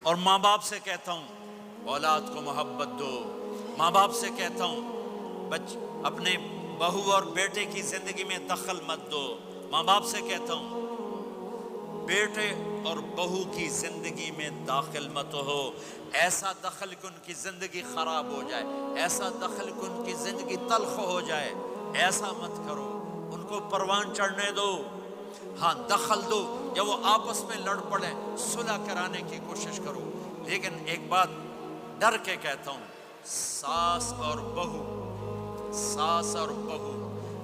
اور ماں باپ سے کہتا ہوں اولاد کو محبت دو، ماں باپ سے کہتا ہوں اپنے بہو اور بیٹے کی زندگی میں دخل مت دو، ماں باپ سے کہتا ہوں بیٹے اور بہو کی زندگی میں داخل مت ہو، ایسا دخل کہ ان کی زندگی خراب ہو جائے، ایسا دخل کہ ان کی زندگی تلخ ہو جائے، ایسا مت کرو، ان کو پروان چڑھنے دو، ہاں دخل دو، یا وہ آپس میں لڑ پڑے صلح کرانے کی کوشش کرو، لیکن ایک بات ڈر کے کہتا ہوں، ساس اور بہو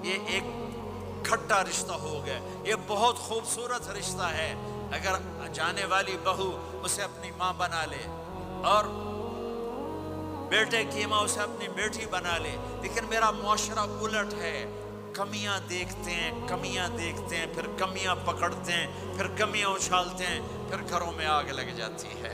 یہ ایک کھٹا رشتہ ہو گیا، یہ بہت خوبصورت رشتہ ہے اگر جانے والی بہو اسے اپنی ماں بنا لے اور بیٹے کی ماں اسے اپنی بیٹی بنا لے، لیکن میرا معاشرہ الٹ ہے، کمیاں دیکھتے ہیں پھر کمیاں پکڑتے ہیں، پھر کمیاں اچھالتے ہیں، پھر گھروں میں آگ لگ جاتی ہے۔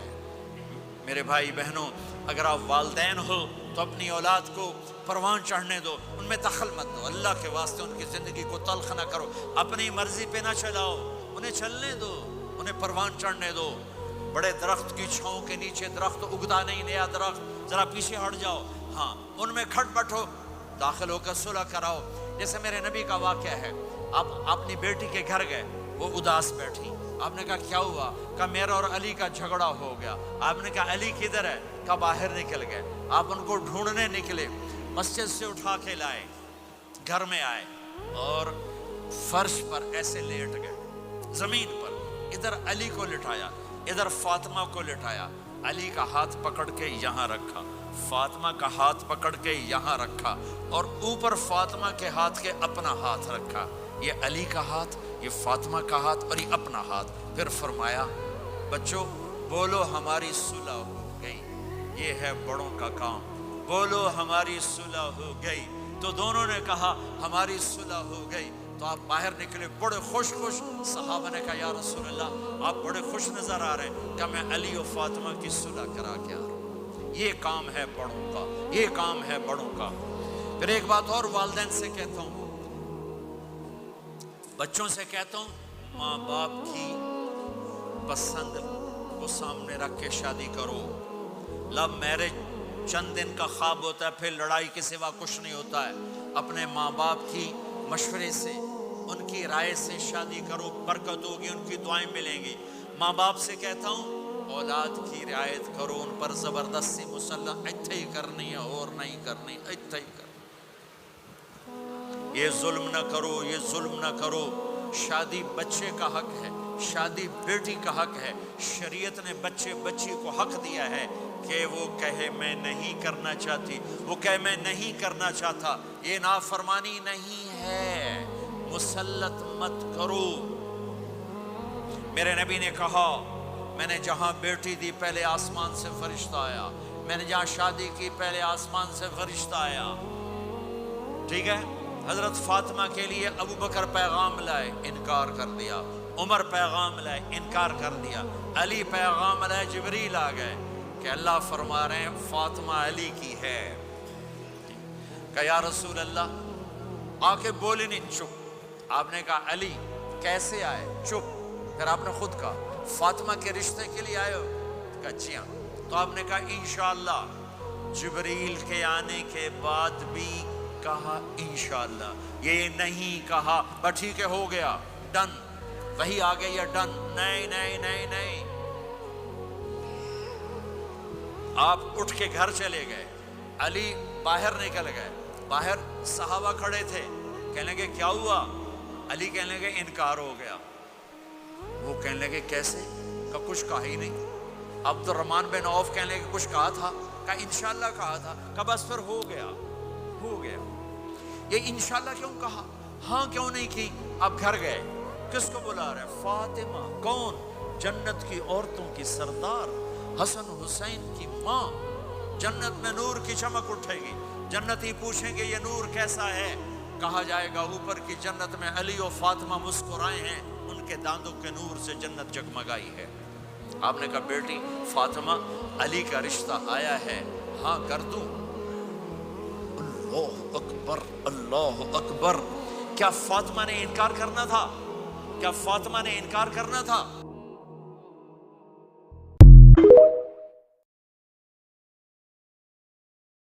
میرے بھائی بہنوں، اگر آپ والدین ہو تو اپنی اولاد کو پروان چڑھنے دو، ان میں دخل مت دو، اللہ کے واسطے ان کی زندگی کو تلخ نہ کرو، اپنی مرضی پہ نہ چلاؤ، انہیں چلنے دو، انہیں پروان چڑھنے دو۔ بڑے درخت کی چھاؤں کے نیچے درخت اگتا نہیں، نیا درخت، ذرا پیچھے ہٹ جاؤ، ہاں ان میں کھٹ بٹھو، داخل ہو کر صلح کراؤ۔ جیسے میرے نبی کا واقعہ ہے، آپ اپنی بیٹی کے گھر گئے، وہ اداس بیٹھی، آپ نے کہا کیا ہوا؟ کہا میرا اور علی کا جھگڑا ہو گیا۔ آپ نے کہا علی کدھر ہے؟ کہا باہر نکل گئے۔ آپ ان کو ڈھونڈنے نکلے، مسجد سے اٹھا کے لائے، گھر میں آئے اور فرش پر ایسے لیٹ گئے، زمین پر، ادھر علی کو لٹایا، ادھر فاطمہ کو لٹایا، علی کا ہاتھ پکڑ کے یہاں رکھا، فاطمہ کا ہاتھ پکڑ کے یہاں رکھا، اور اوپر فاطمہ کے ہاتھ کے اپنا ہاتھ رکھا، یہ علی کا ہاتھ، یہ فاطمہ کا ہاتھ اور یہ اپنا ہاتھ، پھر فرمایا بچوں بولو ہماری صلح ہو گئی، یہ ہے بڑوں کا کام، بولو ہماری صلح ہو گئی۔ تو دونوں نے کہا ہماری صلح ہو گئی، تو آپ باہر نکلے بڑے خوش، صحابہ نے کہا یا رسول اللہ آپ بڑے خوش نظر آ رہے ہیں، کہ میں علی و فاطمہ کی صلح کرا کے آ رہا ہوں، یہ کام ہے بڑوں کا، یہ کام ہے بڑوں کا۔ پھر ایک بات اور والدین سے کہتا ہوں، بچوں سے کہتا ہوں، ماں باپ کی پسند کو سامنے رکھ کے شادی کرو۔ لو میرج چند دن کا خواب ہوتا ہے، پھر لڑائی کے سوا کچھ نہیں ہوتا ہے۔ اپنے ماں باپ کی مشورے سے، ان کی رائے سے شادی کرو، برکت ہوگی، ان کی دعائیں ملیں گی۔ ماں باپ سے کہتا ہوں اولاد کی رعایت کرو، ان پر زبردستی مسلط اتھے ہی کرنی ہے اور نہیں کرنی، اتھے ہی کرنی، یہ ظلم نہ کرو، یہ ظلم نہ کرو۔ شادی بچے کا حق ہے، شادی بیٹی کا حق ہے، شریعت نے بچی کو حق دیا ہے کہ وہ کہے میں نہیں کرنا چاہتی، وہ کہے میں نہیں کرنا چاہتا، یہ نافرمانی نہیں ہے، مسلط مت کرو۔ میرے نبی نے کہا میں نے جہاں بیٹی دی پہلے آسمان سے فرشتہ آیا، میں نے جہاں شادی کی پہلے آسمان سے فرشتہ آیا، ٹھیک ہے۔ حضرت فاطمہ کے لیے ابو بکر پیغام لائے، انکار کر دیا، عمر پیغام لائے، انکار کر دیا، علی پیغام لائے، جبریل آ گئے کہ اللہ فرما رہے ہیں فاطمہ علی کی ہے۔ کہ یا رسول اللہ آ کے بولے نہیں، چپ۔ آپ نے کہا علی کیسے آئے؟ چپ۔ پھر آپ نے خود کہا فاطمہ کے رشتے کے لیے آئے ہو؟ کہا جی ہاں۔ تو آپ نے کہا انشاءاللہ۔ جبریل کے آنے کے بعد بھی کہا انشاءاللہ، یہ نہیں کہا بس ٹھیک ہے ہو گیا ڈن، وہی آ گئی ہے ڈن، نہیں نہیں نہیں نہیں۔ آپ اٹھ کے گھر چلے گئے، علی باہر نکل گئے، باہر صحابہ کھڑے تھے، کہنے لگے کیا ہوا؟ علی کہنے لگے انکار ہو گیا۔ وہ کہنے لگے کیسے؟ کہا کچھ کہا ہی نہیں۔ عبد الرحمن بن عوف کہنے لگے کچھ کہا تھا؟ کہا انشاءاللہ کہا تھا۔ کہا بس پھر ہو گیا، ہو گیا۔ یہ انشاءاللہ کیوں کہا؟ ہاں کیوں نہیں کی؟ اب گھر گئے، کس کو بلا رہے ہیں؟ فاطمہ۔ کون؟ جنت کی عورتوں کی سردار، حسن حسین کی ماں۔ جنت میں نور کی چمک اٹھے گی، جنتی پوچھیں گے یہ نور کیسا ہے؟ کہا جائے گا اوپر کی جنت میں علی و فاطمہ مسکرائے ہیں، ان کے دانتوں کے نور سے جنت جگمگائی ہے۔ آپ نے کہا بیٹی فاطمہ علی کا رشتہ آیا ہے، ہاں کر دوں؟ اللہ اکبر، اللہ اکبر۔ کیا فاطمہ نے انکار کرنا تھا؟ کیا فاطمہ نے انکار کرنا تھا؟